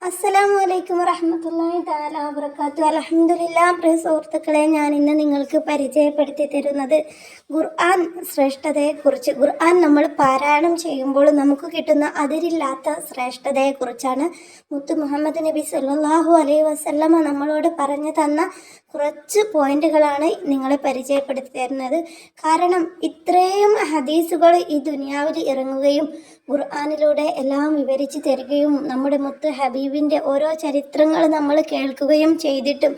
അസ്സലാമു അലൈക്കും വറഹ്മത്തുള്ളാഹി തആല വബറകാതുഹു. അൽഹംദുലില്ലാഹ്. പ്രിയ സുഹൃത്തുക്കളെ, ഞാൻ ഇന്ന് നിങ്ങൾക്ക് പരിചയപ്പെടുത്തി തരുന്നത് ഖുർആൻ ശ്രേഷ്ഠതയെക്കുറിച്ച്. ഖുർആൻ നമ്മൾ പാരായണം ചെയ്യുമ്പോൾ നമുക്ക് കിട്ടുന്ന അതിരില്ലാത്ത ശ്രേഷ്ഠതയെക്കുറിച്ചാണ്. മുത്ത് മുഹമ്മദ് നബി സല്ലല്ലാഹു അലൈഹി വസല്ലമ നമ്മളോട് പറഞ്ഞു തന്ന കുറച്ച് പോയിന്റുകളാണ് നിങ്ങളെ പരിചയപ്പെടുത്തി തരുന്നത്. കാരണം ഇത്രയും ഹദീസുകൾ ഈ ദുനിയാവിൽ ഇറങ്ങുകയും ഖുർആനിലൂടെ എല്ലാം വിവരിച്ചു തരികയും നമ്മുടെ മുത്ത് ഹബീബിൻ്റെ ഓരോ ചരിത്രങ്ങൾ നമ്മൾ കേൾക്കുകയും ചെയ്തിട്ടും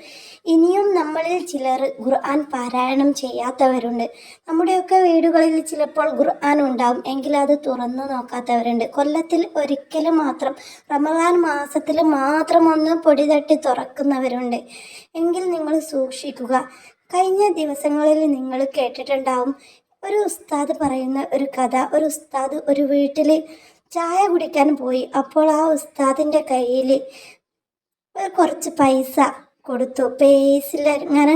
ഇനിയും നമ്മളിൽ ചിലർ ഖുർആൻ പാരായണം ചെയ്യാത്തവരുണ്ട്. നമ്മുടെയൊക്കെ വീടുകളിൽ ചിലപ്പോൾ ഖുർആൻ ഉണ്ടാവും, എങ്കിൽ അത് തുറന്നു നോക്കാത്തവരുണ്ട്. കൊല്ലത്തിൽ ഒരിക്കൽ മാത്രം, റമദാൻ മാസത്തിൽ മാത്രം ഒന്ന് പൊടി തട്ടി തുറക്കുന്നവരുണ്ട്. എങ്കിൽ നിങ്ങൾ സൂക്ഷിക്കുക. കഴിഞ്ഞ ദിവസങ്ങളിൽ നിങ്ങൾ കേട്ടിട്ടുണ്ടാവും, ഒരു ഉസ്താദ് പറയുന്ന ഒരു കഥ. ഒരു ഉസ്താദ് ഒരു വീട്ടിൽ ചായ കുടിക്കാൻ പോയി. അപ്പോൾ ആ ഉസ്താദിൻ്റെ കയ്യിൽ കുറച്ച് പൈസ കൊടുത്തു. പേസിൽ അങ്ങനെ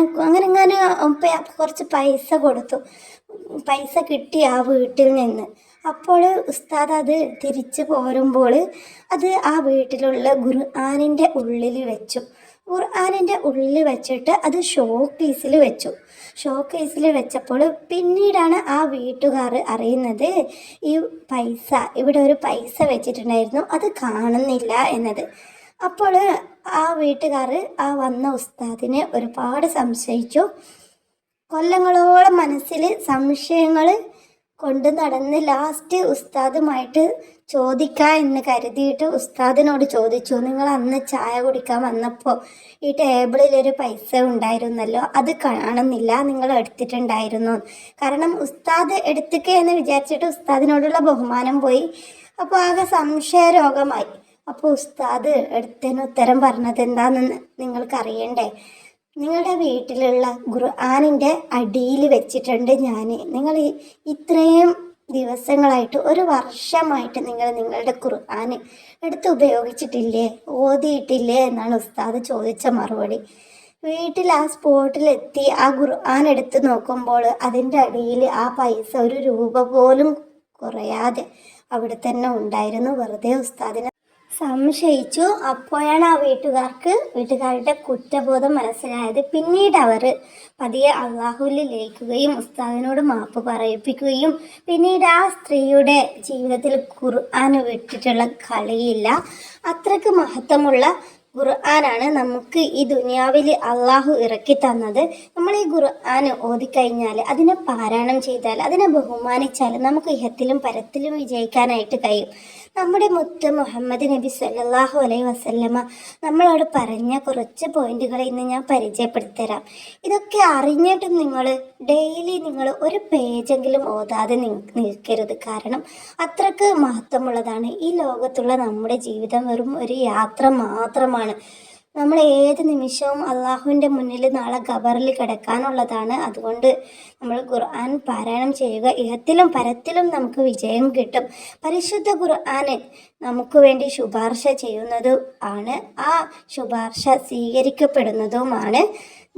കുറച്ച് പൈസ കൊടുത്തു. പൈസ കിട്ടി ആ വീട്ടിൽ നിന്ന്. അപ്പോൾ ഉസ്താദ് അത് തിരിച്ചു പോരുമ്പോൾ അത് ആ വീട്ടിലുള്ള ഖുർആനിൻ്റെ ഉള്ളിൽ വെച്ചു. ഖുർആനിൻ്റെ ഉള്ളിൽ വെച്ചിട്ട് അത് ഷോക്കേസിൽ വെച്ചു. ഷോക്കേസിൽ വെച്ചപ്പോൾ പിന്നീടാണ് ആ വീട്ടുകാർ അറിയുന്നത് ഈ പൈസ, ഇവിടെ ഒരു പൈസ വെച്ചിട്ടുണ്ടായിരുന്നു, അത് കാണുന്നില്ല എന്നത്. അപ്പോൾ ആ വീട്ടുകാർ ആ വന്ന ഉസ്താദിനെ ഒരുപാട് സംശയിച്ചു. കൊല്ലങ്ങളോളം മനസ്സിൽ സംശയങ്ങൾ കൊണ്ട് നടന്ന് ലാസ്റ്റ് ഉസ്താദുമായിട്ട് ചോദിക്കാം എന്ന് കരുതിയിട്ട് ഉസ്താദിനോട് ചോദിച്ചു, നിങ്ങൾ അന്ന് ചായ കുടിക്കാൻ വന്നപ്പോൾ ഈ ടേബിളിൽ ഒരു പൈസ ഉണ്ടായിരുന്നല്ലോ, അത് കാണുന്നില്ല, നിങ്ങൾ എടുത്തിട്ടുണ്ടായിരുന്നു. കാരണം ഉസ്താദ് എടുത്തിക്കേ എന്ന് വിചാരിച്ചിട്ട് ഉസ്താദിനോടുള്ള ബഹുമാനം പോയി. അപ്പോൾ ആകെ സംശയരോഗമായി. അപ്പോൾ ഉസ്താദ് എടുത്തതിന് ഉത്തരം പറഞ്ഞത് എന്താണെന്ന് നിങ്ങൾക്ക് അറിയണ്ടേ? നിങ്ങളുടെ വീട്ടിലുള്ള ഖുർആനിൻ്റെ അടിയിൽ വെച്ചിട്ടുണ്ട് ഞാൻ. നിങ്ങൾ ഇത്രയും ദിവസങ്ങളായിട്ട്, ഒരു വർഷമായിട്ട് നിങ്ങൾ നിങ്ങളുടെ ഖുർആൻ എടുത്ത് ഉപയോഗിച്ചിട്ടില്ലേ, ഓതിയിട്ടില്ലേ എന്നാണ് ഉസ്താദ് ചോദിച്ച മറുപടി. വീട്ടിൽ ആ സ്പോട്ടിലെത്തി ആ ഖുർആൻ എടുത്ത് നോക്കുമ്പോൾ അതിൻ്റെ അടിയിൽ ആ പൈസ ഒരു രൂപ പോലും കുറയാതെ അവിടെ തന്നെ ഉണ്ടായിരുന്നു. വെറുതെ ഉസ്താദിനെ സംശയിച്ചു. അപ്പോഴാണ് ആ വീട്ടുകാരുടെ കുറ്റബോധം മനസ്സിലായത്. പിന്നീട് അവർ പതിയെ അള്ളാഹുവിൽ ലയിക്കുകയും ഉസ്താദിനോട് മാപ്പ് പറയിപ്പിക്കുകയും പിന്നീട് ആ സ്ത്രീയുടെ ജീവിതത്തിൽ ഖുർആൻ വിട്ടിട്ടുള്ള കളിയില്ല. അത്രയ്ക്ക് മഹത്വമുള്ള ഖുർആനാണ് നമുക്ക് ഈ ദുനിയാവിൽ അള്ളാഹു ഇറക്കി തന്നത്. നമ്മൾ ഈ ഖുർആൻ ഓതിക്കഴിഞ്ഞാൽ, അതിനെ പാരായണം ചെയ്താൽ, അതിനെ ബഹുമാനിച്ചാൽ നമുക്ക് ഇഹത്തിലും പരത്തിലും വിജയിക്കാനായിട്ട് കഴിയും. നമ്മുടെ മുത്ത് മുഹമ്മദ് നബി സല്ലല്ലാഹു അലൈഹി വസല്ലമ നമ്മളോട് പറഞ്ഞ കുറച്ച് പോയിന്റുകൾ ഇന്ന് ഞാൻ പരിചയപ്പെടുത്തി തരാം. ഇതൊക്കെ അറിഞ്ഞിട്ടും നിങ്ങൾ ഡെയിലി നിങ്ങൾ ഒരു പേജെങ്കിലും ഓതാതെ നിൽക്കരുത്. കാരണം അത്രക്ക് മഹത്വമുള്ളതാണ്. ഈ ലോകത്തുള്ള നമ്മുടെ ജീവിതം വെറും ഒരു യാത്ര മാത്രമാണ്. നമ്മൾ ഏത് നിമിഷവും അള്ളാഹുവിൻ്റെ മുന്നിൽ നാളെ ഖബറിൽ കിടക്കാനുള്ളതാണ്. അതുകൊണ്ട് നമ്മൾ ഖുർആൻ പാരായണം ചെയ്യുക. ഇഹത്തിലും പരത്തിലും നമുക്ക് വിജയം കിട്ടും. പരിശുദ്ധ ഖുർആൻ നമുക്ക് വേണ്ടി ശുപാർശ ചെയ്യുന്നതും ആണ്, ആ ശുപാർശ സ്വീകരിക്കപ്പെടുന്നതുമാണ്.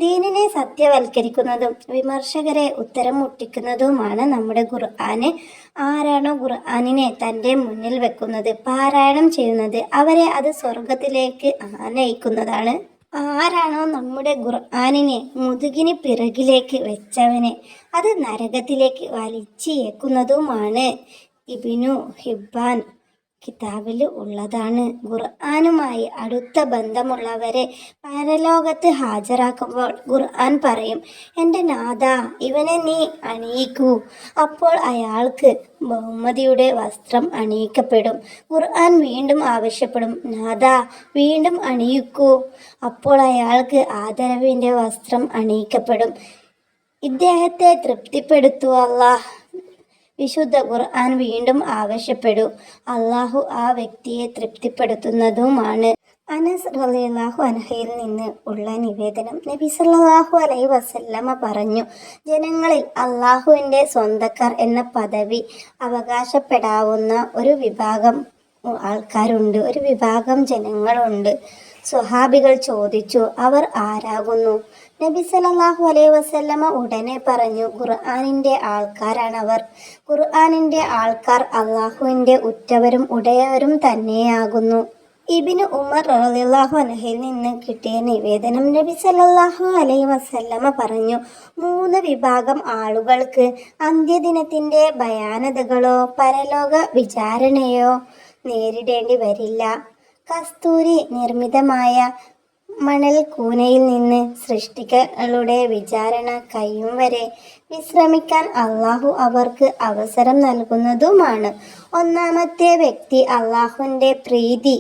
ദീനിനെ സത്യവൽക്കരിക്കുന്നതും വിമർശകരെ ഉത്തരം മുട്ടിക്കുന്നതുമാണ് നമ്മുടെ ഖുർആൻ. ആരാണോ ഖുർആനിനെ തൻ്റെ മുന്നിൽ വെക്കുന്നത്, പാരായണം ചെയ്യുന്നത്, അവരെ അത് സ്വർഗത്തിലേക്ക് ആനയിക്കുന്നതാണ്. ആരാണോ നമ്മുടെ ഖുർആനിനെ മുതുകിന് പിറകിലേക്ക് വെച്ചവനെ അത് നരകത്തിലേക്ക് വലിച്ചേക്കുന്നതുമാണ്. ഇബ്നു ഹിബ്ബാൻ കിതാബിൽ ഉള്ളതാണ്. ഖുർആനുമായി അടുത്ത ബന്ധമുള്ളവരെ പരലോകത്ത് ഹാജരാക്കുമ്പോൾ ഖുർആൻ പറയും, എൻ്റെ നാഥ, ഇവനെ നീ അണിയിക്കൂ. അപ്പോൾ അയാൾക്ക് ബഹുമതിയുടെ വസ്ത്രം അണിയിക്കപ്പെടും. ഖുർആൻ വീണ്ടും ആവശ്യപ്പെടും, നാഥ, വീണ്ടും അണിയിക്കൂ. അപ്പോൾ അയാൾക്ക് ആദരവിൻ്റെ വസ്ത്രം അണിയിക്കപ്പെടും. ഇദ്ദേഹത്തെ തൃപ്തിപ്പെടുത്തൂ അല്ലാഹ്. വിശുദ്ധ ഖുർആൻ വീണ്ടും ആവശ്യപ്പെടൂ. അള്ളാഹു ആ വ്യക്തിയെ തൃപ്തിപ്പെടുത്തുന്നതുമാണ്. അനസ് റളിയല്ലാഹു അൻഹയിൽ നിന്ന് ഉള്ള നിവേദനം, നബി സല്ലല്ലാഹു അലൈഹി വസല്ലമ പറഞ്ഞു, ജനങ്ങളിൽ അള്ളാഹുവിൻ്റെ സ്വന്തക്കാർ എന്ന പദവി അവകാശപ്പെടാവുന്ന ഒരു വിഭാഗം ആൾക്കാരുണ്ട്, ഒരു വിഭാഗം ജനങ്ങളുണ്ട്. സ്വഹാബികൾ ചോദിച്ചു, അവർ ആരാകുന്നു? നബി സല്ലല്ലാഹു അലൈഹി വസല്ലമ ഉടനെ പറഞ്ഞു, ഖുർആനിൻ്റെ ആൾക്കാരാണവർ. ഖുർആനിൻ്റെ ആൾക്കാർ അള്ളാഹുവിൻ്റെ ഉറ്റവരും ഉടയവരും തന്നെയാകുന്നു. ഇബ്നു ഉമർ റളിയല്ലാഹു അൻഹുവിൽ നിന്ന് കിട്ടിയ നിവേദനം, നബി സല്ലല്ലാഹു അലൈഹി വസല്ലമ പറഞ്ഞു, 3 വിഭാഗം ആളുകൾക്ക് അന്ത്യദിനത്തിന്റെ ഭയാനതകളോ പരലോക വിചാരണയോ നേരിടേണ്ടി വരില്ല. കസ്തൂരി നിർമ്മിതമായ മണൽ കൂനയിൽ നിന്ന് സൃഷ്ടികളുടെ വിചാരണ കഴിയും വരെ വിശ്രമിക്കാൻ അള്ളാഹു അവർക്ക് അവസരം നൽകുന്നതുമാണ്. ഒന്നാമത്തെ വ്യക്തി അള്ളാഹുവിന്റെ പ്രീതി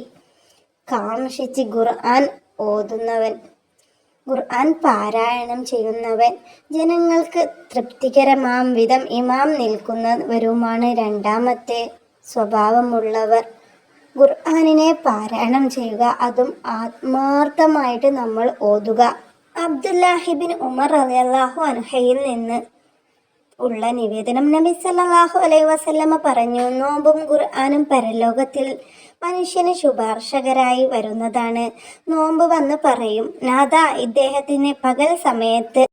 കാംക്ഷിച്ച് ഖുർആൻ ഓതുന്നവൻ, ഖുർആൻ പാരായണം ചെയ്യുന്നവൻ, ജനങ്ങൾക്ക് തൃപ്തികരമാം വിധം ഇമാം നിൽക്കുന്നവരുമാണ് രണ്ടാമത്തെ സ്വഭാവമുള്ളവർ. ഖുർആനിനെ പാരായണം ചെയ്യുക, അതും ആത്മാർത്ഥമായിട്ട് നമ്മൾ ഓതുക. അബ്ദുല്ലാഹിബിൻ ഉമർ റളിയല്ലാഹു അൻഹുവിൽ നിന്ന് ഉള്ള നിവേദനം, നബി സല്ലല്ലാഹു അലൈഹി വസല്ലമ പറഞ്ഞു, നോമ്പും ഖുർആനും പരലോകത്തിൽ മനുഷ്യന് ശുപാർശകരായി വരുന്നതാണ്. നോമ്പ് വന്ന് പറയും, നാഥാ, ഇദ്ദേഹത്തിന് പകൽ സമയത്ത്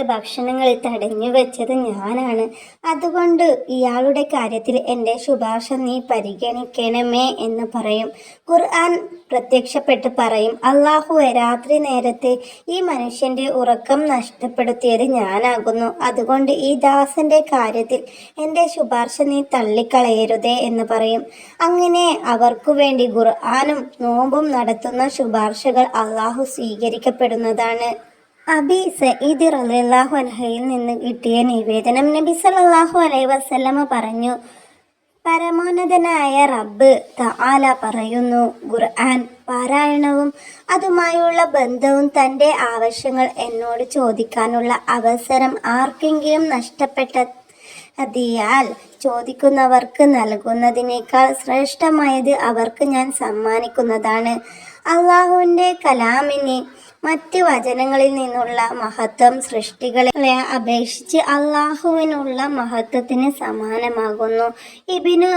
ഭക്ഷണങ്ങൾ തടഞ്ഞു വെച്ചത് ഞാനാണ്. അതുകൊണ്ട് ഇയാളുടെ കാര്യത്തിൽ എൻ്റെ ശുപാർശ നീ പരിഗണിക്കണമേ എന്ന് പറയും. ഖുർആൻ പ്രത്യക്ഷപ്പെട്ട് പറയും, അല്ലാഹുവേ, രാത്രി നേരത്ത് ഈ മനുഷ്യന്റെ ഉറക്കം നഷ്ടപ്പെടുത്തിയത് ഞാനാകുന്നു. അതുകൊണ്ട് ഈ ദാസന്റെ കാര്യത്തിൽ എൻ്റെ ശുപാർശ നീ തള്ളിക്കളയരുതേ എന്ന് പറയും. അങ്ങനെ അവർക്കു വേണ്ടി ഖുർആനും നോമ്പും നടത്തുന്ന ശുപാർശകൾ അല്ലാഹു സ്വീകരിക്കപ്പെടുന്നതാണ്. അബി സഈദ് റളിയല്ലാഹു അൻഹുവിൽ നിന്ന് കിട്ടിയ നിവേദനം, നബി സല്ലല്ലാഹു അലൈഹി വസല്ലമ പറഞ്ഞു, പരമോന്നതനായ റബ്ബ് തആല പറയുന്നു, ഖുർആൻ പാരായണവും അതുമായുള്ള ബന്ധവും തൻ്റെ ആവശ്യങ്ങൾ എന്നോട് ചോദിക്കാനുള്ള അവസരം ആർക്കെങ്കിലും നഷ്ടപ്പെട്ടതിയാൽ ചോദിക്കുന്നവർക്ക് നൽകുന്നതിനേക്കാൾ ശ്രേഷ്ഠമായത് അവർക്ക് ഞാൻ സമ്മാനിക്കുന്നതാണ്. അള്ളാഹുവിൻ്റെ കലാമിന് മറ്റ് വചനങ്ങളിൽ നിന്നുള്ള മഹത്വം സൃഷ്ടികളെ അപേക്ഷിച്ച് അള്ളാഹുവിനുള്ള മഹത്വത്തിന് സമാനമാകുന്നു. ഇബ്നു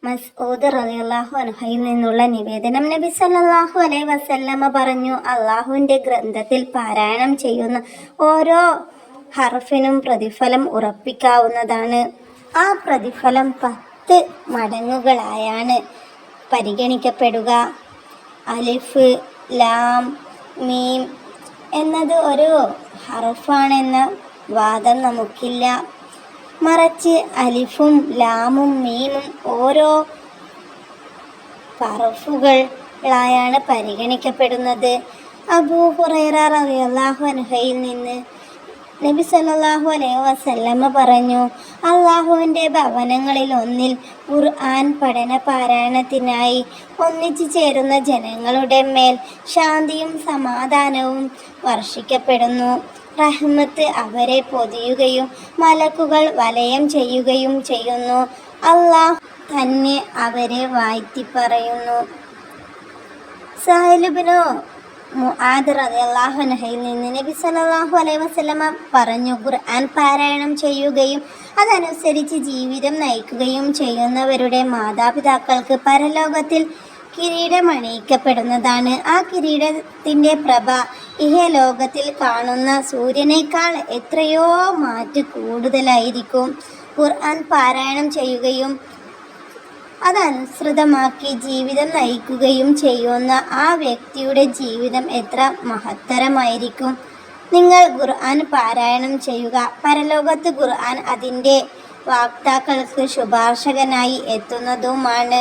മസ്ഊദ് റളിയല്ലാഹു അൻഹുവിൽ നിന്നുള്ള നിവേദനം, നബി സല്ലല്ലാഹു അലൈഹി വസല്ലമ പറഞ്ഞു, അള്ളാഹുവിൻ്റെ ഗ്രന്ഥത്തിൽ പാരായണം ചെയ്യുന്ന ഓരോ ഹർഫിനും പ്രതിഫലം ഉറപ്പിക്കാവുന്നതാണ്. ആ പ്രതിഫലം 10 മടങ്ങുകളായാണ് പരിഗണിക്കപ്പെടുക. അലിഫ്, ലാം, മീം എന്നത് ഒരു ഹർഫാണെന്ന വാദം നമുക്കില്ല. മറിച്ച് അലിഫും ലാമും മീമും ഓരോ ഹർഫുകളായാണ് പരിഗണിക്കപ്പെടുന്നത്. അബൂ ഹുറൈറ റളിയല്ലാഹു അൻഹുവിൽ നിന്ന് നബി സല്ലല്ലാഹു അലൈഹി വസല്ലമ പറഞ്ഞു, അള്ളാഹുവിൻ്റെ ഭവനങ്ങളിൽ ഒന്നിൽ ഖുർആൻ പഠന പാരായണത്തിനായി ഒന്നിച്ചു ചേരുന്ന ജനങ്ങളുടെ മേൽ ശാന്തിയും സമാധാനവും വർഷിക്കപ്പെടുന്നു. റഹ്മത്ത് അവരെ പൊതിയുകയും മലക്കുകൾ വലയം ചെയ്യുകയും ചെയ്യുന്നു. അള്ളാഹു തന്നെ അവരെ വാഴ്ത്തിപ്പറയുന്നു. സഹൽ ഇബ്നു മുആദ് റളിയല്ലാഹു അൻഹുവിൽ നിന്ന് നബി സല്ലല്ലാഹു അലൈഹി വസല്ലമ പറഞ്ഞു, ഖുർആൻ പാരായണം ചെയ്യുകയും അതനുസരിച്ച് ജീവിതം നയിക്കുകയും ചെയ്യുന്നവരുടെ മാതാപിതാക്കൾക്ക് പരലോകത്തിൽ കിരീടമണിയിക്കപ്പെടുന്നതാണ്. ആ കിരീടത്തിൻ്റെ പ്രഭ ഇഹലോകത്തിൽ കാണുന്ന സൂര്യനേക്കാൾ എത്രയോ മാറ്റ് കൂടുതലായിരിക്കും. ഖുർആൻ പാരായണം ചെയ്യുകയും അതനുസൃതമാക്കി ജീവിതം നയിക്കുകയും ചെയ്യുന്ന ആ വ്യക്തിയുടെ ജീവിതം എത്ര മഹത്തരമായിരിക്കും. നിങ്ങൾ ഖുർആൻ പാരായണം ചെയ്യുക. പരലോകത്ത് ഖുർആൻ അതിൻ്റെ വാക്താക്കൾക്ക് ശുപാർശകനായി എത്തുന്നതുമാണ്.